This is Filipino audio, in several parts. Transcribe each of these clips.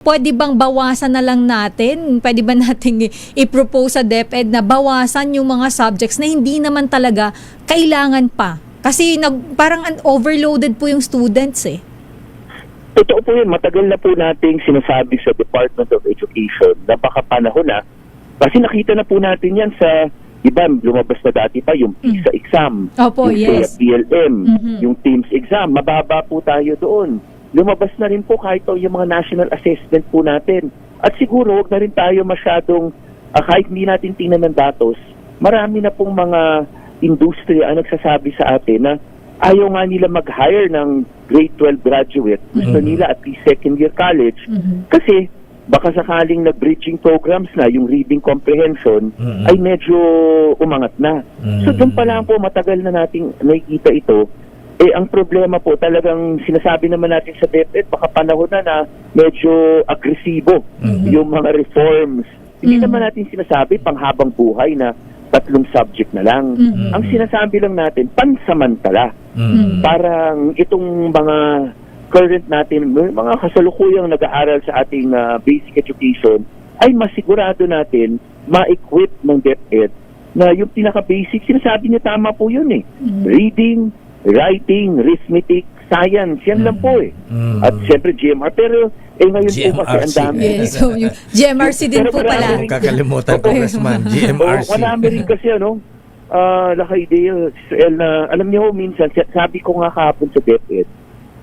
Pwede bang bawasan na lang natin? Pwede ba nating i-propose sa DepEd na bawasan yung mga subjects na hindi naman talaga kailangan pa? Kasi parang overloaded po yung students eh. Totoo po yun. Matagal na po nating sinasabi sa Department of Education na baka panahon na. Kasi nakita na po natin yan sa, iba, lumabas na dati pa yung PISA exam. Opo, yung yes. PLM, yung TIMSS exam. Mababa po tayo doon. Lumabas na rin po kahit yung mga national assessment po natin. At siguro, huwag na rin tayo masyadong, kahit hindi natin tingnan ng datos, marami na pong mga industriya ang nagsasabi sa atin na ayaw nga nila mag-hire ng grade 12 graduate. Gusto nila at least second year college. Kasi baka sakaling nag-bridging programs na, yung reading comprehension, ay medyo umangat na. So doon pa lang po, matagal na nating nakikita ito. Eh, ang problema po, talagang sinasabi naman natin sa DepEd, baka panahon na medyo agresibo yung mga reforms. Hindi naman natin sinasabi panghabang buhay na 3 subject na lang. Ang sinasabi lang natin, pansamantala. Parang itong mga current natin, mga kasalukuyang nag-aaral sa ating basic education, ay masigurado natin, ma-equip ng DepEd na yung pinaka-basic, sinasabi niya tama po yun eh. Reading, writing, arithmetic, science, yan lang po eh. At siyempre GMR, pero ngayon po kasi ang dami. Yes, so yung GMRC din po pala. Kakalimutan ko, Congressman, GMRC. Marami rin kasi idea, na alam niyo minsan, sabi ko nga kahapon sa DepEd,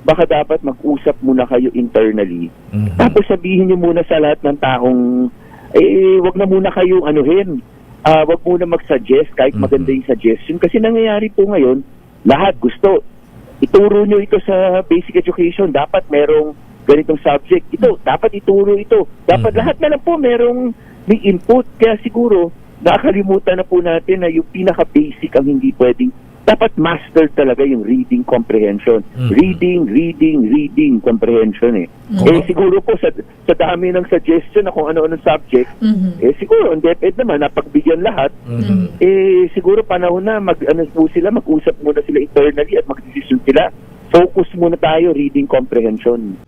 baka dapat mag-usap muna kayo internally. Tapos sabihin niyo muna sa lahat ng taong, wag na muna kayong anuhin. Wag muna mag-suggest kahit maganda yung suggestion. Kasi nangyayari po ngayon, lahat gusto. Ituro nyo ito sa basic education. Dapat merong ganitong subject. Ito, dapat ituro ito. Dapat lahat na lang po may input. Kaya siguro, nakakalimutan na po natin na yung pinaka-basic ang hindi pwedeng. Dapat master talaga yung reading comprehension. Reading comprehension eh. Siguro po sa dami ng suggestion na kung ano-anong subject, siguro ang DepEd naman napagbigyan lahat, siguro panahon na mag-usap muna sila internally at mag-decision sila. Focus muna tayo reading comprehension.